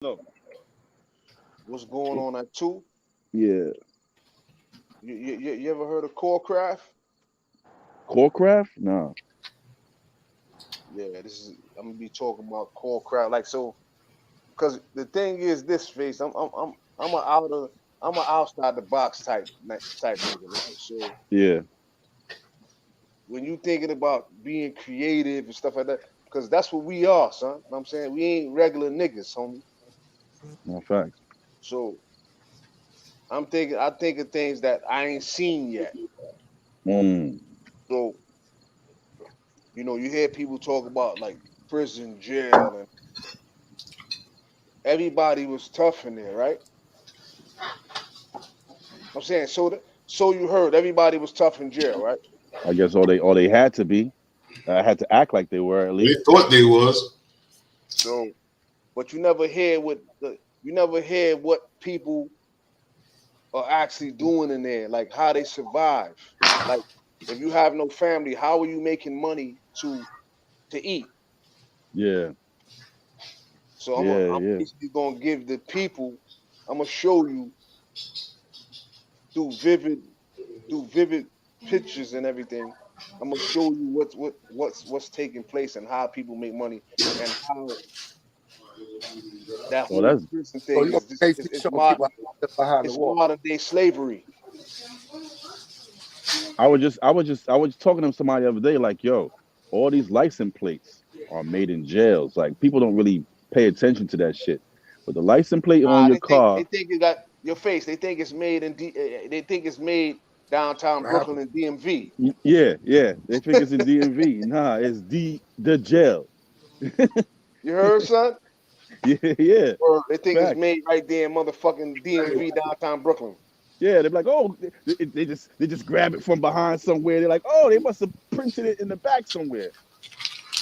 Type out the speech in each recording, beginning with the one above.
No. What's going on at two? Yeah. You ever heard of Corecraft? Corecraft? Nah. Yeah, this is I'm gonna be talking about Corecraft. Like so, because the thing is this face. I'm a out of I'm a outside the box type nigga, right? So Yeah. when you thinking about being creative and stuff like that, because that's what we are, son. Know what I'm saying we ain't regular niggas, homie. No facts. So I think of things that I ain't seen yet. Mm. So you hear people talk about like prison, jail, and everybody was tough in there, right? I'm saying so you heard everybody was tough in jail, right? I guess all they had to be. I had to act like they were at They least. thought they was. So, but you never hear what people are actually doing in there, like how they survive. Like if you have no family, how are you making money to eat? Yeah. So Yeah. I'm Yeah. basically gonna give the people. I'm gonna show you through vivid through vivid pictures and everything. I'm gonna show you what's taking place and how people make money and how that Well, whole that's. prison So thing you're is this basically showing people how to live behind the it's wall. modern day slavery. I was talking to somebody the other day. Like, yo, all these license plates are made in jails. Like, people don't really pay attention to that shit. But the license plate on your They car. think you got your face. They think it's made they think it's made downtown What happened? Brooklyn and DMV. Yeah, yeah. They think it's in DMV. Nah, it's the jail. You heard, son? Yeah, yeah. Or they think it's Facts. made right there in motherfucking DMV downtown Brooklyn. Yeah, they're like, oh, they just grab it from behind somewhere. They're like, oh, they must have printed it in the back somewhere.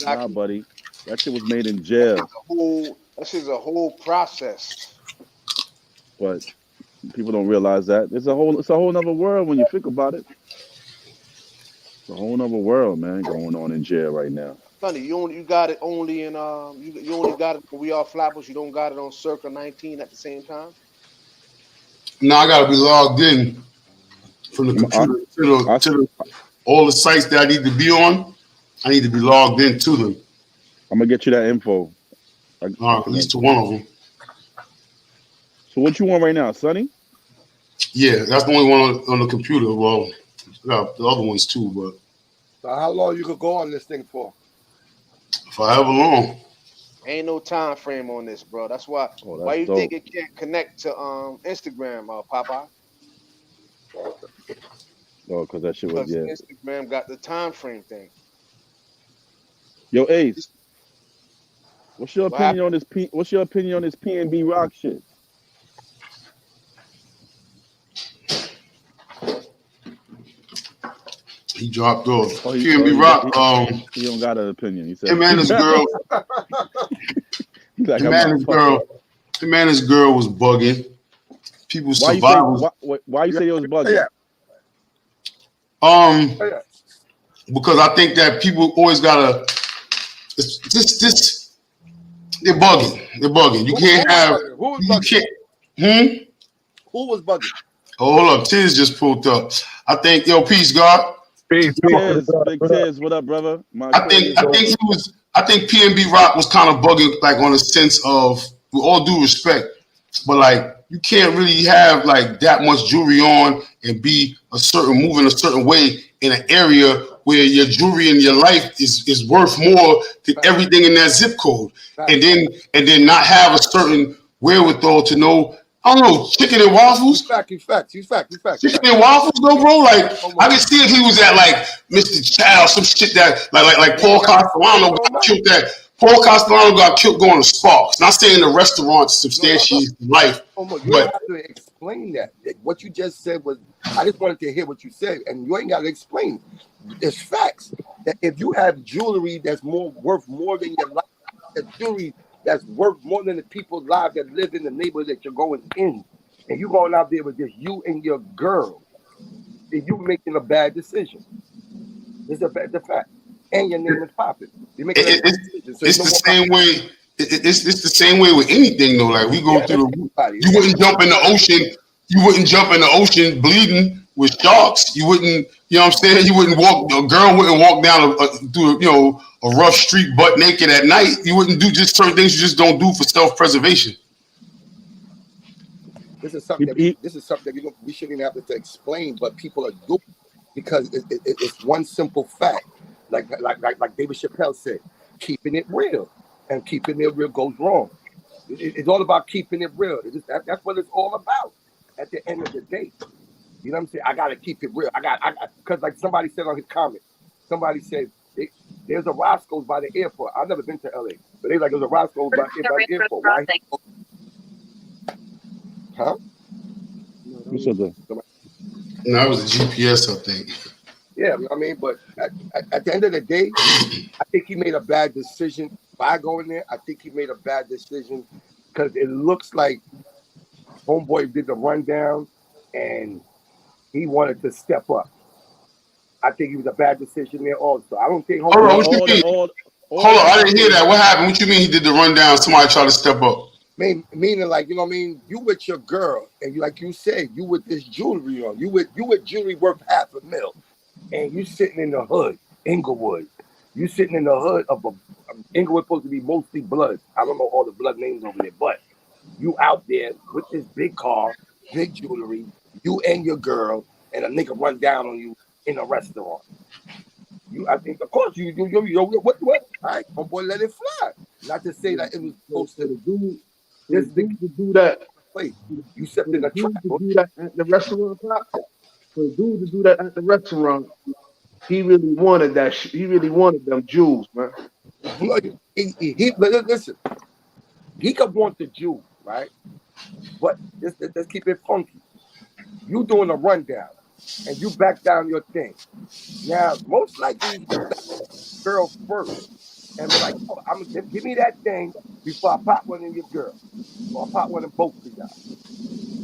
Nah, Exactly. buddy, that shit was made in jail. That shit's a whole process. But people don't realize that it's a whole nother world when you think about it. It's a whole nother world, man, going on in jail right now. Sonny, you got it only in you only got it when We Are Flappers. You don't got it on Circa 19 at the same time. Now I gotta be logged in from the I, computer to the I, to the all the sites that I need to be on. I need to be logged in to them. am gonna get you that info. I At can. least to one of them. So what you want right now, Sonny? Yeah, that's the only one on the computer. Well, I got the other ones too, but So how long you could go on this thing for? for however long. Ain't no time frame on this, bro. That's why. Oh, Why that's you think dope. it can't connect to Instagram, Popeye? Oh, because that shit was, Because yeah. Instagram got the time frame thing. Yo, Ace, what's your What opinion happened? on this? What's your opinion on this PNB Rock shit? He dropped off. Oh, PNB he got Rock. he don't got an opinion. He said Him and his girl. he's like Him I'm and not his fucking. girl. Him and his girl was bugging. People's Why you say survivors. why you Yeah, say it was yeah, bugging? Um, yeah. because I think that people always gotta. It's this. They're bugging. They're bugging. You Who can't was have. bugging? Who was You bugging? can't. Hmm. Who was bugging? Oh, hold up. Tiz just pulled up. I think. Yo, peace, God. Peace, peace. Tiz, big Tiz, what up, brother? My I think. Aquarius I think brother. he was. I think PNB Rock was kind of bugging, like on a sense of, with all due respect, but like you can't really have like that much jewelry on and be moving a certain way in an area where your jewelry and your life is worth more than Fact, everything in that zip code, fact. and then not have a certain wherewithal to know. I don't know, chicken and You waffles. fact, you fact, you fact, you fact, you Chicken fact. and waffles, though, bro. Like I Almost. can see if he was at like Mr. Child, some shit that like Yeah, Paul yeah. You Castellano don't got know. killed. That Paul Castellano got killed going to Sparks. Not saying the restaurant No, no, no. substantiates life, Almost. You ain't but have to explain that. What you just said was, I just wanted to hear what you said, and you ain't got to explain. It's facts that if you have jewelry that's worth more than your life, that jewelry that's worth more than the people's lives that live in the neighborhood that you're going in, and you going out there with just you and your girl, then you making a bad decision. It's a fact, and your name is popping. You're making a bad it's decision. So you it's know the what? same way. it's the same way with anything though. Like we go through you wouldn't jump in the ocean. You wouldn't jump in the ocean bleeding with sharks. You wouldn't, you know what I'm saying? You wouldn't walk, a girl wouldn't walk down through, a rough street butt naked at night. You wouldn't do just certain things you just don't do for self-preservation. This is something that we shouldn't have to explain, but people are doing because it's one simple fact. Like David Chappelle said, keeping it real, and keeping it real goes wrong. It's all about keeping it real. That's what it's all about. At the end of the day, you know what I'm saying? I gotta keep it real. Because like somebody said on his comment, somebody said there's a Roscoe's by the airport. I've never been to LA, but they like there's a Roscoe's by the airport. Why? Huh? Who said that? No, it was a GPS, I think. Yeah, you know what I mean, but at the end of the day, I think he made a bad decision by going there. I think he made a bad decision because it looks like Homeboy did the rundown and he wanted to step up. I think it was a bad decision there also. I don't think Homeboy... Hold on, what you mean? Hold on, I didn't hear that. What happened? What you mean he did the rundown? Somebody tried to step up. Meaning like, you know what I mean? You with your girl and you, like you said, you with this jewelry on. You with jewelry worth $500,000 and you sitting in the hood, Inglewood. You sitting in the hood of Inglewood supposed to be mostly blood. I don't know all the blood names over there, but you out there with this big car, big jewelry, you and your girl, and a nigga run down on you in a restaurant. I think, of course, you what? All right, homeboy, let it fly. Not to say that it was supposed to do this nigga to do that. Wait, you stepped in the trap. Do that at the restaurant. For a dude to do that at the restaurant, he really wanted that. He really wanted them jewels, man. Listen, he could want the jewels, right? But let's keep it funky. You doing a rundown, and you back down your thing. Now, most likely, girl first, and be like, "Oh, I'm gonna give me that thing before I pop one in your girl, or I pop one in both of y'all."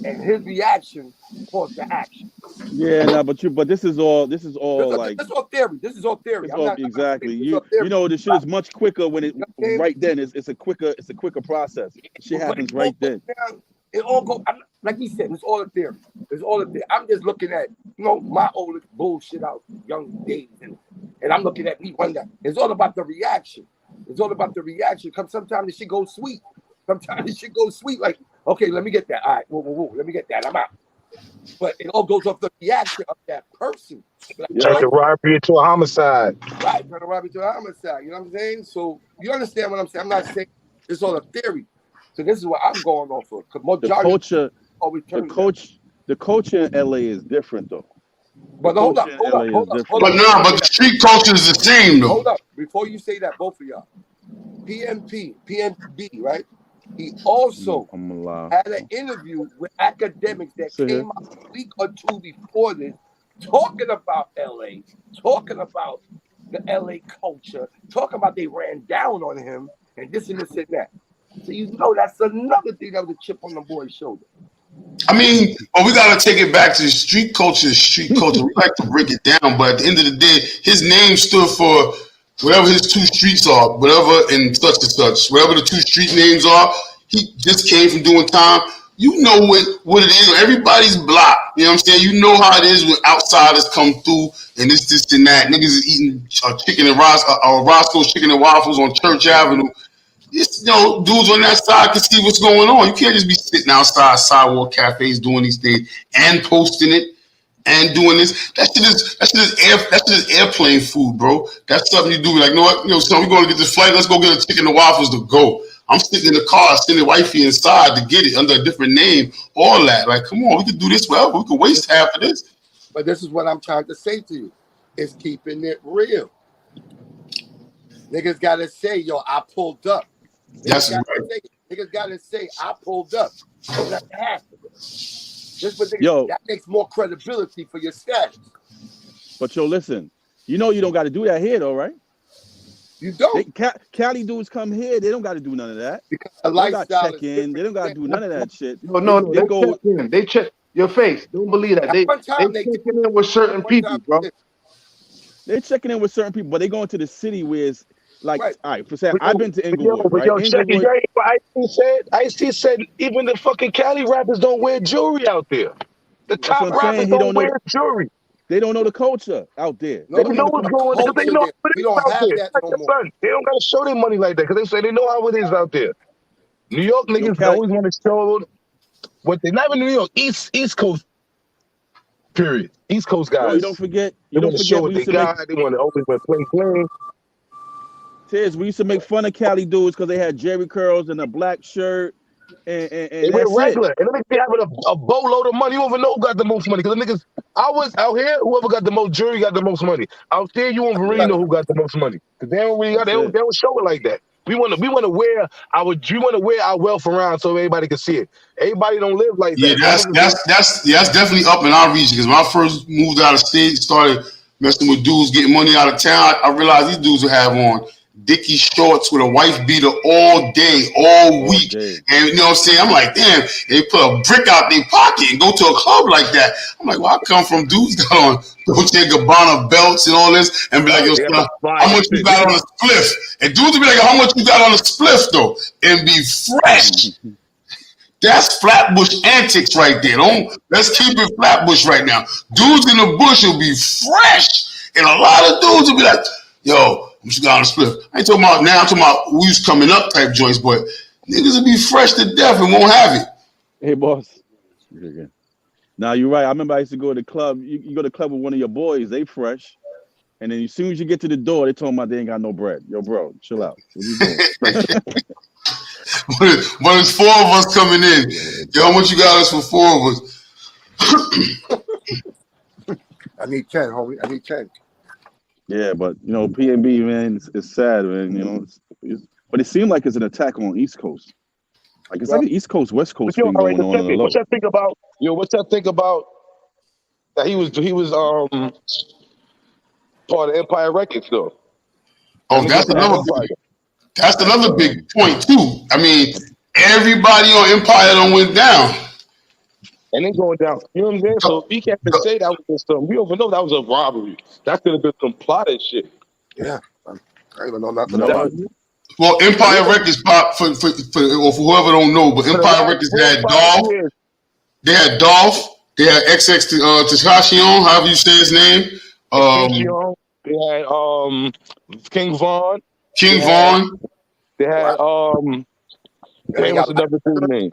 And his reaction caused the action. Yeah, no, but this is all like this is all theory. This is all theory. Exactly. You know, the shit is much quicker when it right then. It's a quicker process. Shit happens right then. It all go like he said. It's all a theory. It's all a theory. I'm just looking at my oldest bullshit out young days, and I'm looking at me one day. It's all about the reaction. It's all about the reaction. Sometimes the shit goes sweet. Sometimes the shit goes sweet. Like, okay, let me get that. All right, whoa, let me get that. I'm out. But it all goes off the reaction of that person. Like, turn the robbery into a homicide. Right, turn the robbery to a homicide. You know what I'm saying? So you understand what I'm saying? I'm not saying it's all a theory. So this is what I'm going off of. The culture in LA is different though. But hold up. But the street culture is the same though. Hold up. Before you say that, both of y'all. PNB, right? He also had an interview with academics that came out a week or two before this, talking about LA, talking about the LA culture, talking about they ran down on him and this and that. So that's another thing that was a chip on the boy's shoulder. I mean, we gotta take it back to street culture. Street culture. We like to break it down, but at the end of the day, his name stood for whatever his two streets are, whatever in such and such, whatever the two street names are. He just came from doing time. You know what it is. Everybody's blocked. You know what I'm saying? You know how it is when outsiders come through and this and that. Niggas is eating chicken and Roscoe's chicken and waffles on Church Avenue. Dudes on that side can see what's going on. You can't just be sitting outside sidewalk cafes doing these things and posting it and doing this. That shit is airplane food, bro. That's something you do. Like, you know what? So we're going to get this flight. Let's go get a chicken and waffles to go. I'm sitting in the car, sending wifey inside to get it under a different name. All that. Like, come on, we can do this well. We can waste half of this. But this is what I'm trying to say to you. It's keeping it real. Niggas got to say, yo, I pulled up. Niggas gotta say, I pulled up. So that happened. That makes more credibility for your status. But listen, you don't got to do that here though, right? You don't. Cali dudes come here, they don't got to do none of that. Because the lifestyle check in. They don't got to do none of that shit. No. They check your face. Don't believe that. They checking in with certain people, bro. They're checking in with certain people, but they go into the city where Like, Right. all right, for say But I've been to Inglewood, but right? check it. Inglewood, Ice-T said even the fucking Cali rappers don't wear jewelry out there. The that's what top I'm rappers saying. He don't don't know. wear jewelry. They don't know the culture out there. No, They They don't we know know the what's culture. going on because they culture know there. how it We is don't out have there. that Like no your more. son, they don't gotta show their money like that because they know how it is out there. New York Yo, niggas Cali, always want to show what they not even New York, East Coast, period. East Coast yo, guys. you They don't want to show forget what we they used to make got. They want to always wear plain. Tiz, we used to make fun of Cali dudes because they had Jerry curls and a black shirt, They and wear that's it. regular. And then they be having a boatload of money. You don't even know who got the most money. Because the niggas, I was out here, whoever got the most jury got the most money. Out there, you won't really Yeah, know who got the most money. Because they don't really got, that's it. they don't show it like that. We want to wear our wealth around so everybody can see it. Everybody don't live like Yeah, that. that's definitely up in our region. Because when I first moved out of state, started messing with dudes getting money out of town, I realized these dudes would have on Dickie shorts with a wife beater all day, all All week. day. And you know what I'm saying? I'm like, damn, they put a brick out their pocket and go to a club like that. I'm like, well, I come from dudes got on Dolce & Gabbana belts and all this and be like, yo, They got son, the fire how much you shit. got on a spliff? And dudes will be like, how much you got on a spliff though? And be fresh. That's Flatbush antics right there. Let's keep it Flatbush right now. Dudes in the bush will be fresh. And a lot of dudes will be like, yo, I'm just got on a split. I ain't talking about now, I'm talking about we was coming up type joints, but niggas will be fresh to death and won't have it. Hey, boss. Now you're right. I remember I used to go to the club. You go to the club with one of your boys, they fresh. And then as soon as you get to the door, they told me they ain't got no bread. Yo, bro, chill out. What are you doing? But it's four of us coming in. Yo, how much you got us for four of us? I need 10, homie. I need 10. Yeah, but you know, PNB, man, it's sad, man. You know, but it seemed like it's an attack on East Coast. Like it's like an East Coast West Coast thing all right, going on in the low. what's that think about? What's that think about that he was part of Empire Records though? Oh, that's another big point too. I mean, everybody on Empire done went down. And then going down. You know what I'm saying? So he can't say that was just some. We don't even know that was a robbery. That could have been some plotted shit. Yeah. I don't even know nothing You know about what? it. Well, Empire Records pop for whoever don't know, but Empire Records had Dolph. They had Dolph. They had XX Tentacion, however you say his name. They had King Von. King Von. They had what's another dude's name?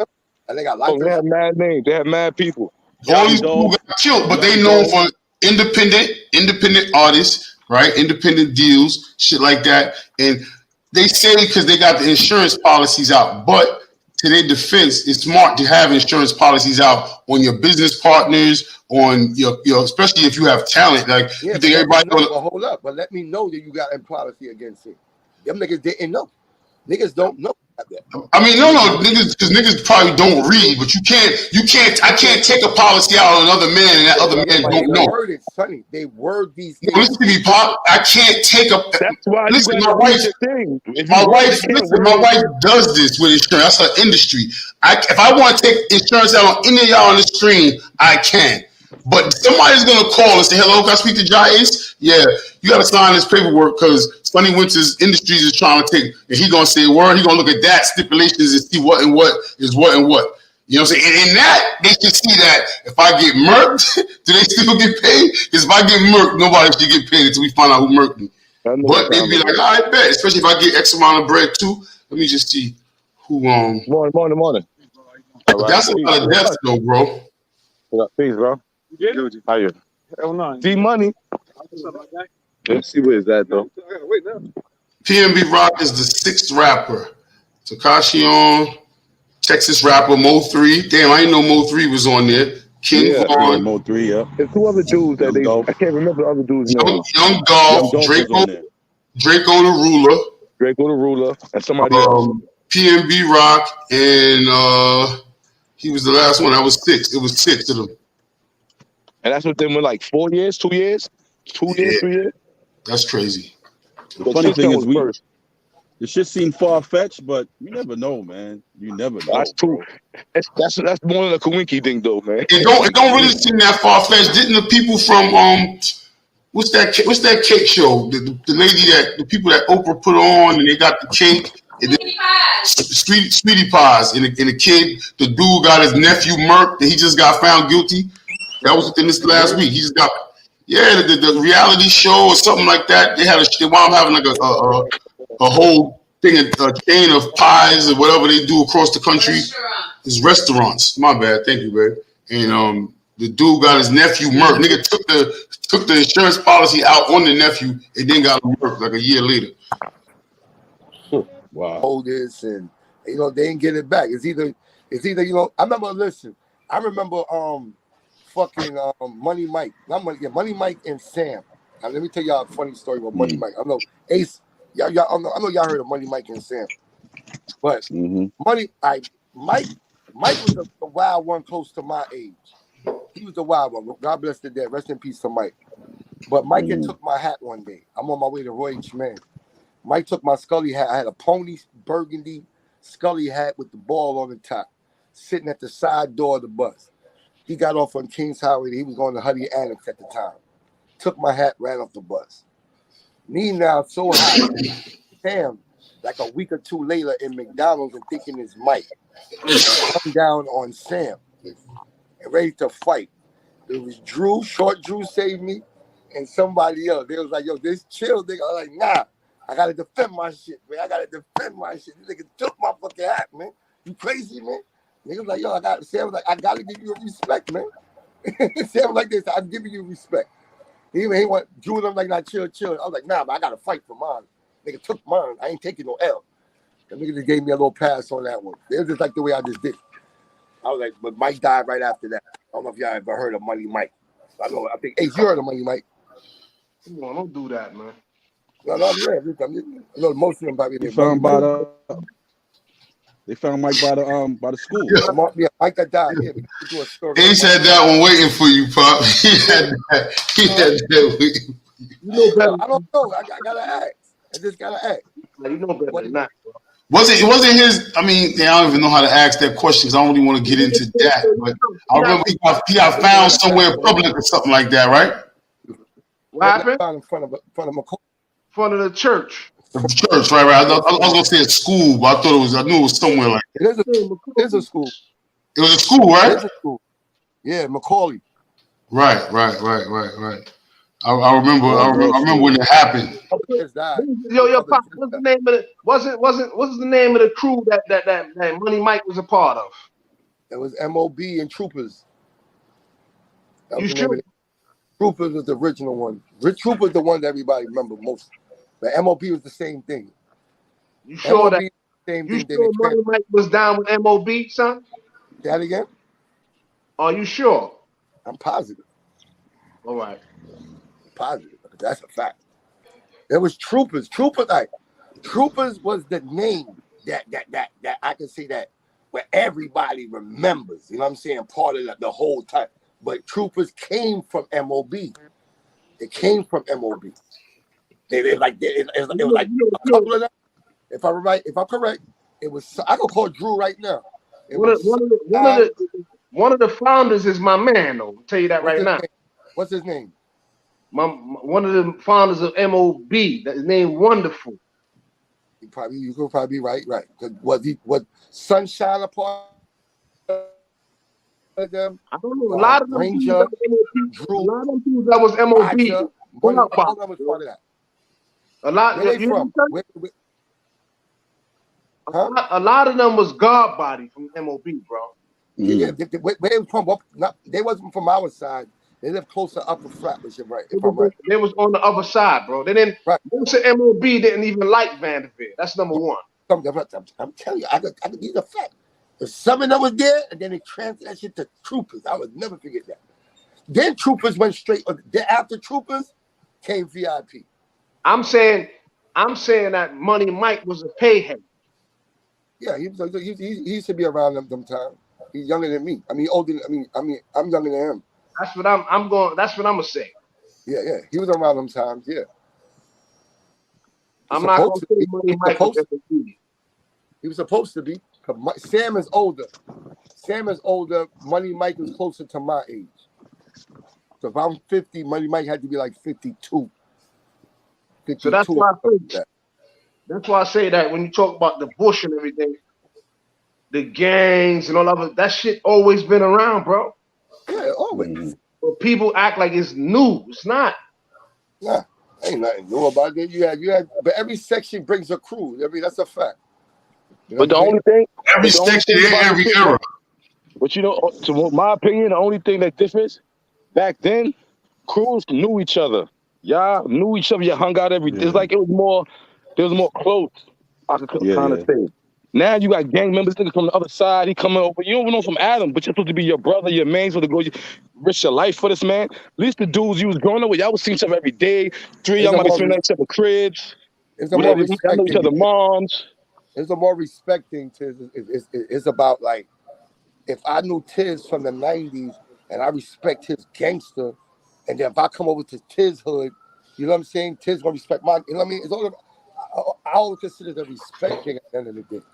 And they got They had mad names. They had mad people. All these people got killed, but they known for independent artists, right? Independent deals, shit like that. And they say because they got the insurance policies out, but to their defense, it's smart to have insurance policies out on your business partners, on your especially if you have talent. Like yeah, you think everybody hold up, but let me know that you got a policy against it. Them niggas didn't know. Niggas don't know about that. I mean, no, niggas, because niggas probably don't read, but I can't take a policy out on another man and that other man don't know. Word it, Sonny. They word these things. Listen to me, Pop. I can't take a. That's why listen, you my wife. My wife does this with insurance. That's her industry. If I want to take insurance out on any of y'all on the screen, I can. But somebody's gonna call and say, "Hello, can I speak to Jai Ace?" Yeah, you gotta sign this paperwork because Sonny Winters Industries is trying to take. And he gonna say a word. He gonna look at that stipulations and see what and what is what and what. You know what I'm saying? And in that, they should see that if I get murked, do they still get paid? Because if I get murked, nobody should get paid until we find out who murked me. But they'd be like, all right, bet. Especially if I get X amount of bread too. Let me just see who. Morning. That's a lot of deaths though, bro. Peace, bro. How you? Hell no. D Money. Let's see where is that though. Wait now. PNB Rock is the 6th rapper. Tentacion, Texas rapper Mo3. Damn, I didn't know Mo3 was on there. King Von. Mo3, yeah. There's two other dudes that I can't remember the other dudes' names. Young Dolph, Draco the Ruler, and somebody else. PNB Rock, and he was the last one. That was 6. It was 6 of them. And that's what they went like 4 years, 2 years, 2 years, 3 years. That's crazy. The funny thing is, the shit seemed far fetched, but you never know, man. You never know. That's true. That's more than a Kawinki thing, though, man. It don't really seem that far fetched. Didn't the people from What's that cake show? The lady that the people that Oprah put on, and they got the cake. And Sweetie Pies, and the kid, the dude got his nephew murked, and he just got found guilty. That was within this last week. He just got, the reality show or something like that. They wound up having like a whole thing, a chain of pies or whatever they do across the country. It's restaurants. My bad. Thank you, babe. And the dude got his nephew murked. Nigga took the insurance policy out on the nephew and then got him murked like a year later. Wow. Hold this, and they didn't get it back. It's either I remember fucking Money Mike. Money Mike and Sam. Now let me tell y'all a funny story about Money Mike. I know Ace, I know y'all heard of Money Mike and Sam. But Mike was the wild one close to my age. He was the wild one. God bless the dead. Rest in peace to Mike. But Mike had took my hat one day. I'm on my way to Roy H. Man. Mike took my Scully hat. I had a pony burgundy Scully hat with the ball on the top, sitting at the side door of the bus. He got off on Kings Highway. He was going to Huddy Annex at the time. Took my hat, ran off the bus. Me now so high. Sam, like a week or two later in McDonald's and thinking it's Mike. Come down on Sam and ready to fight. It was Drew, short Drew saved me, and somebody else. They was like, yo, this chill, nigga. I was like, nah. I gotta defend my shit, man. This nigga took my fucking hat, man. You crazy, man? Nigga was like, yo, Sam was like, I gotta give you respect, man. Sam was like this, I'm giving you respect. He went, Drew and I'm like, nah, chill. I was like, nah, but I gotta fight for mine. Nigga took mine. I ain't taking no L. The nigga just gave me a little pass on that one. It was just like the way I just did it. I was like, but Mike died right after that. I don't know if y'all ever heard of Money Mike. I think, hey, you heard of Money Mike? Come on, don't do that, man. No, most of them probably They found Mike by the school. Yeah, Mike that died. Yeah, we do a story. Ace had that one waiting for you, Pop. He had that waiting. You know better. I don't know. I gotta ask. I just gotta ask. You know better than that. It wasn't his. I mean, I don't even know how to ask that question because I don't really want to get into that. But I remember he got found somewhere in public or something like that, right? What happened? In front of McCoy. In front of the church. The church, right. I was gonna say a school, but I knew it was somewhere like that. It is a school. It was a school, right? It is a school. Yeah, Macaulay. Right. I remember when it happened. Yo, Pop, what's the name of it? What's the name of the crew that Money Mike was a part of? It was MOB and Troopers. You sure? Troopers was the original one. Troopers the one that everybody remember most. But MOB was the same thing. You sure MOB that? Same You thing. sure Money Mike was down with MOB, son? Say that again? Are you sure? I'm positive. All right. Positive. That's a fact. There was Troopers. Troopers was the name that I can say that where everybody remembers. You know what I'm saying? Part of the whole time. But Troopers came from MOB. It came from MOB. It was like a couple of them. If I'm right, if I'm correct, it was. I could call Drew right now. One of the founders is my man, though. I'll tell you that right now. What's his name? One of the founders of MOB. That is named Wonderful. You could probably be right. Was Sunshine a part of them? I don't know. A lot of them Ranger, Drew, a lot of them people that was MOB. All of them was part of that. A lot. Where they from? A lot of them was guard body from MOB, bro. Yeah, where they was from? They wasn't from our side. They lived closer Upper Flatbush, right? If I'm right. They was on the other side, bro. They didn't. Right. Most of MOB didn't even like Vanderbilt. That's number one. I'm telling you, I could use a fact. If some of them was there, and then they transferred that shit to Troopers. I would never forget that. Then Troopers went straight. Then after Troopers came VIP. I'm saying that Money Mike was a payhead. Yeah, he used to be around them times. He's younger than me. I mean, older. I'm younger than him. That's what That's what I'm gonna say. Yeah. He was around them times. Yeah. I'm not gonna say Money Mike was He was supposed to be. Sam is older. Money Mike is closer to my age. So if I'm 50, money might have to be like 52. 52. So that's why I say that when you talk about the Bush and everything, the gangs and all of it, that shit always been around, bro. Yeah, always. But people act like it's new. It's not. Nah, ain't nothing new about it. You had, but every section brings a crew. I mean, that's a fact. You know But the what I'm only thing, Every the only section thing in about every the era. but you know, to my opinion, the only thing that differs back then, crews knew each other. Y'all knew each other. You hung out every. Yeah. It's like there was more close. I could Yeah, kind of yeah. say. Now you got gang members niggas from the other side. He coming over. You don't even know from Adam, but you're supposed to be your brother, your man. Supposed to go risk your life for this man. At least the dudes you was growing up with, y'all was seeing each other every day. Three of y'all might be spending each other cribs. It's a more Whatever. Y'all know each other respecting. moms. It's a more respecting to. It's about like if I knew Tiz from the '90s and I respect his gangster, and then if I come over to Tiz hood, you know what I'm saying? Tiz gonna respect my. You know what I mean? It's all about, I always consider the respect thing at the end of the day.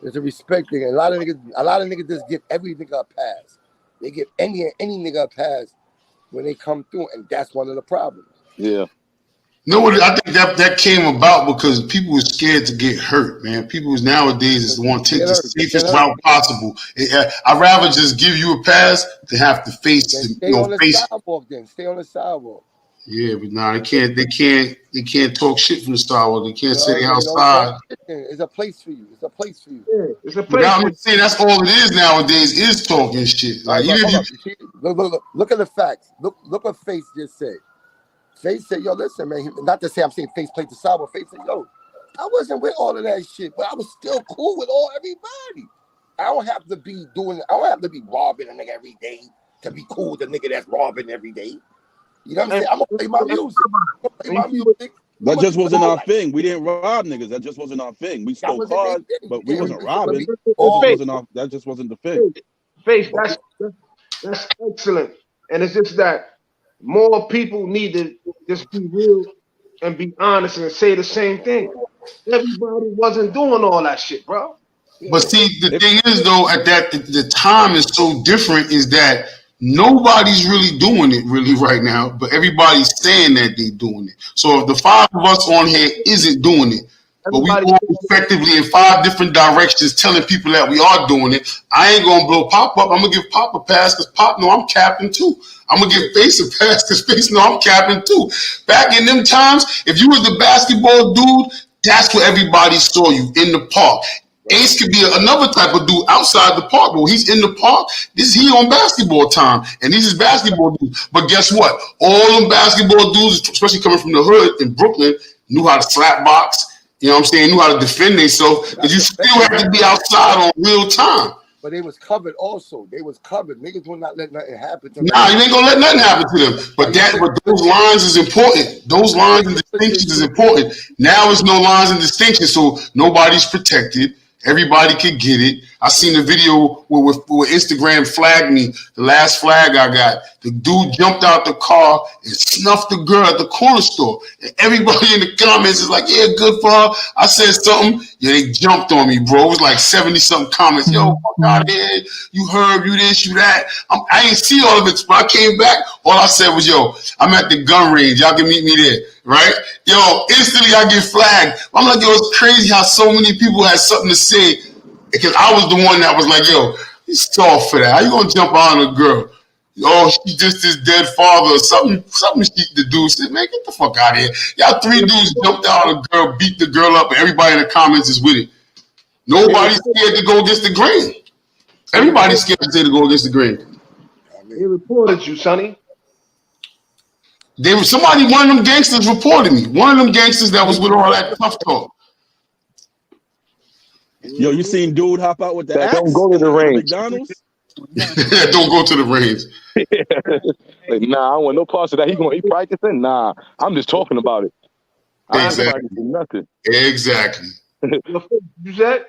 It's a respect thing. And a lot of niggas just give every nigga a pass. They give any nigga a pass when they come through, and that's one of the problems. Yeah. No, I think that came about because people were scared to get hurt, man. People nowadays want to take the safest route possible. I'd rather just give you a pass than have to face. Stay on the sidewalk. Then stay on the sidewalk. Yeah, but nah, they can't talk shit from the sidewalk. They can't say they outside. It's a place for you. It's a place for you. Yeah, it's a But place. I'm saying that's all it is nowadays is talking shit. Like Look at the facts. Look what Face just said. Face said, yo, listen, man. Not to say I'm saying Face played the sidewalk. Face said, yo, I wasn't with all of that shit, but I was still cool with everybody. I don't have to be robbing a nigga every day to be cool with a nigga that's robbing every day. You know what I'm saying? I'm gonna play my music. That just wasn't our thing. We didn't rob niggas. That just wasn't our thing. We stole cars, but we wasn't robbing. That just wasn't the thing. Face, that's excellent. And it's just that more people need to just be real and be honest and say the same thing. Everybody wasn't doing all that shit, bro. But see, the thing is though, the time is so different. Is that nobody's really doing it really right now, but everybody's saying that they're doing it. So if the five of us on here isn't doing it, but we all effectively in 5 different directions telling people that we are doing it, I ain't gonna blow Pop up. I'm gonna give Pop a pass because Pop know I'm capping too. I'm gonna give Face a pass because Face know I'm capping too. Back in them times, if you was the basketball dude, that's where everybody saw you in the park. Ace could be another type of dude outside the park, but when he's in the park, he on basketball time, and these is basketball dudes. But guess what? All them basketball dudes, especially coming from the hood in Brooklyn, knew how to slap box. You know what I'm saying? Knew how to defend themselves, because you still have to be outside on real time. But they was covered also. They was covered. Niggas will not let nothing happen to them. Nah, you ain't gonna let nothing happen to them. But those lines is important. Those lines and distinctions is important. Now it's no lines and distinctions, so nobody's protected. Everybody could get it. I seen the video where Instagram flagged me. The last flag I got, the dude jumped out the car and snuffed the girl at the corner store. And everybody in the comments is like, yeah, good for her. I said something. Yeah, they jumped on me, bro. It was like 70-something comments. Yo, fuck out of here. You heard, you this, you that. I ain't see all of it. But I came back. All I said was, yo, I'm at the gun range. Y'all can meet me there. Right? Yo, instantly I get flagged. I'm like, yo, it's crazy how so many people had something to say. Because I was the one that was like, yo, he's soft for that. How you gonna jump on a girl? Oh, she just his dead father or something the dude said, man, get the fuck out of here. Y'all 3 dudes jumped out on a girl, beat the girl up, and everybody in the comments is with it. Nobody's scared to go against the grain. Everybody's scared to go against the grain. They reported you, Sonny. One of them gangsters reported me. One of them gangsters that was with all that tough talk. Yo, you seen dude hop out with the axe? Don't go to the range. McDonald's? Don't go to the range. Like, nah, I don't want no parts of that. He practicing? Nah, I'm just talking about it. Exactly. Nothing. Exactly. You said?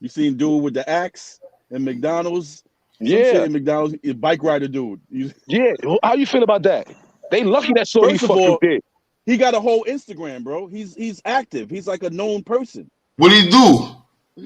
You seen dude with the axe in McDonald's? Yeah. In McDonald's, a bike rider dude. Yeah. How you feel about that? They lucky that story First of fucking all, did. He got a whole Instagram, bro. He's active. He's like a known person. What did he do?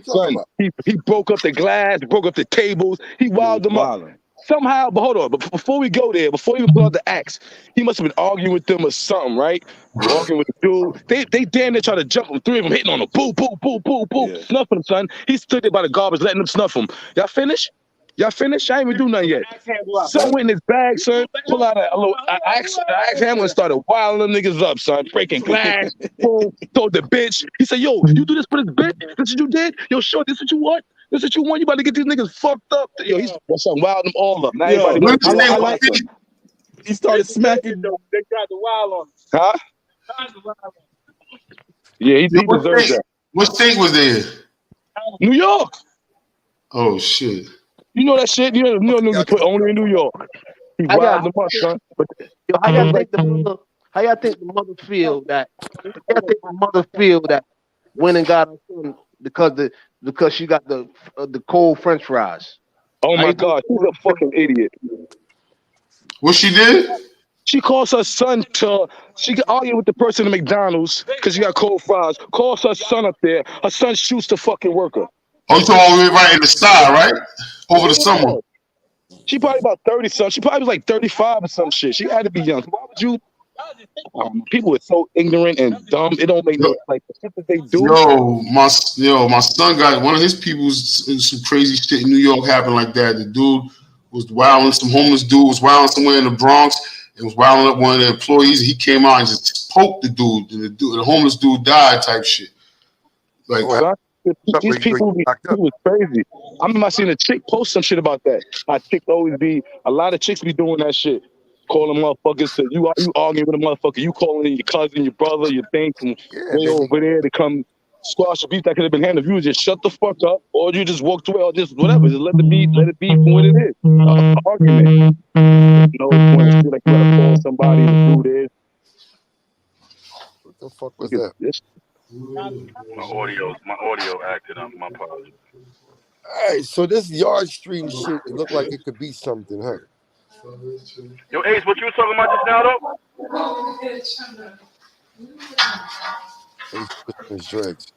Son, he broke up the glass, broke up the tables. He wilded them up. somehow, but hold on. But before we go there, before you pull out the axe, he must have been arguing with them or something, right? Walking with the dude. They damn near try to jump him. 3 of them hitting on him. Boo, boo, boo, boo, boo. Yeah. Snuffing him, son. He stood there by the garbage, letting them snuff him. Y'all finish? Y'all finished? I ain't even do nothing yet. Son went in his bag, son. Pull out a little axe hammer and started wilding them niggas up, son. Breaking glass. Boom. Told the bitch. He said, yo, you do this for this bitch? This what you did? Yo, sure, this what you want? This what you want? You about to get these niggas fucked up? Yo, he's wilding them all up. Now Yo, everybody I like it. He started smacking. They got the wild on. Huh? Yeah, he deserves that. What state was there? New York. Oh shit. You know that shit? You know niggas put only in New York. He wild them up, son. But Yo, how y'all think the mother feel that? How y'all think the mother feel that went and got her son because she got the cold French fries? oh my God, she's a fucking idiot. What she did? She calls her son she can argue with the person at McDonald's because she got cold fries. Calls her son up there. Her son shoots the fucking worker. Oh, you talking about right in the style, right? Over the summer. She probably about 30 something. She probably was like 35 or some shit. She had to be young. Why would you? People are so ignorant and dumb. It don't make no like the shit that they do. My son got one of his people's some crazy shit in New York happened like that. The dude was wilding, some homeless dude was wilding somewhere in the Bronx and was wilding up one of the employees. He came out and just poked the dude, and the homeless dude died type shit. Like these people was crazy. I remember I seen a chick post some shit about that. A lot of chicks be doing that shit. Calling motherfuckers to you arguing with a motherfucker, you calling your cousin, your brother, your thing from way over there to come squash the beef that could have been handled. If you would just shut the fuck up, or you just walked away, or just whatever. Just let it be for what it is. Argument. No point. Feel like you gotta call somebody to do this. What the fuck was that? My audio acted up. My apologies. All right, so this yard stream shit, it looked like it could be something, huh? Yo, Ace, what you was talking about just now, though? His dreads.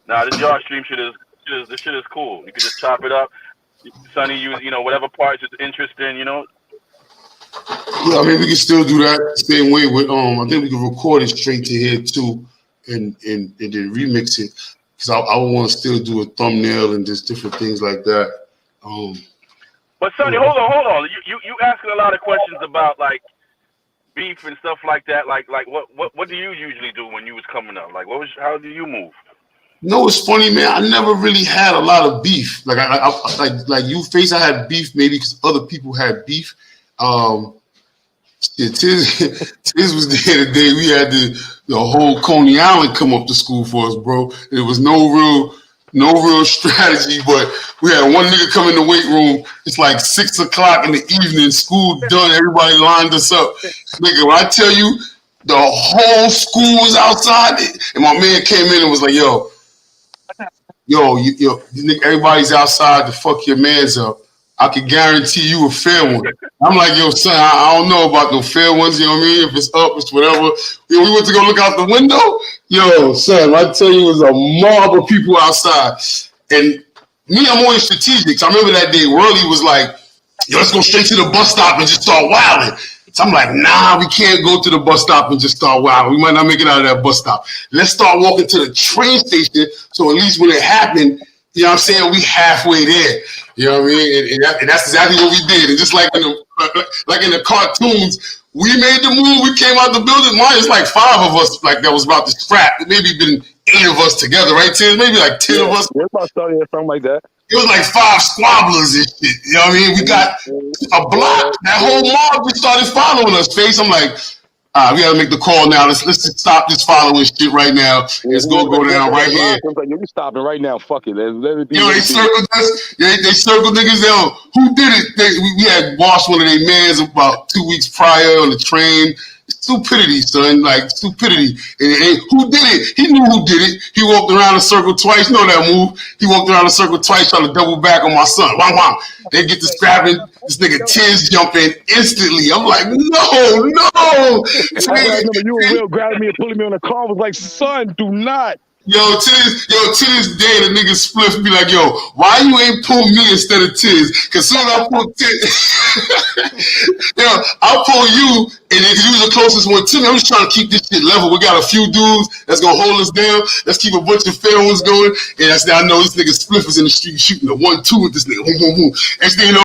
Nah, this yard stream shit is cool. You can just chop it up. Sonny, use whatever parts is interesting. Yeah, I mean we can still do that same way with I think we can record it straight to here too, and then remix it. Because I would want to still do a thumbnail and just different things like that. But Sonny, hold on. You asking a lot of questions about like beef and stuff like that. Like what do you usually do when you was coming up? Like how do you move? No, it's funny, man. I never really had a lot of beef. Like like you face, I had beef maybe because other people had beef. Tiz was there the day we had the whole Coney Island come up to school for us, bro. There was no real strategy, but we had one nigga come in the weight room. It's like 6 o'clock in the evening, school done, everybody lined us up. Nigga, when I tell you the whole school was outside, and my man came in and was like, yo, everybody's outside to fuck your mans up. I can guarantee you a fair one. I'm like, yo, son, I don't know about no fair ones, you know what I mean? If it's up, it's whatever. We went to go look out the window. Yo, son, I tell you, it was a mob of people outside. And me, I'm always strategic. So I remember that day, Worley was like, yo, let's go straight to the bus stop and just start wilding. So I'm like, nah, we can't go to the bus stop and just start wilding. We might not make it out of that bus stop. Let's start walking to the train station. So at least when it happened, you know what I'm saying, we halfway there. You know what I mean? And that's exactly what we did. And just like in the cartoons, we made the move. We came out the building. Mine is like 5 of us, like that was about to scrap. It maybe been 8 of us together, right, Tim? Maybe like 10 of us. Yeah, about something like that. It was like 5 squabblers and shit. You know what I mean? We got a block. That whole mob just started following us, Face. I'm like, we gotta make the call now. Let's just stop this following shit right now. It's gonna go down right here. Like, yo, we stopping right now. Fuck it. Let it be. Yo, they circled us. They circled niggas down. Who did it? We had washed one of their mans about 2 weeks prior on the train. Stupidity, son. Like, stupidity. And who did it? He knew who did it. He walked around a circle twice. You know that move. He walked around a circle twice trying to double back on my son. Wham, wham. They get to scrapping. This nigga Tiz jumping instantly. I'm like, no. I remember you and Will grabbing me and pulling me on the car. I was like, son, do not. Yo, to this day, the nigga Spliff be like, yo, why you ain't pull me instead of Tiz? Cause soon I pull Tiz, yo, I'll pull you, and then you was the closest one to me. I'm just trying to keep this shit level. We got a few dudes that's gonna hold us down. Let's keep a bunch of fair ones going. And that's now I know this nigga Spliff is in the street shooting a 1-2 with this nigga. Boom, boom, boom. Next thing you know,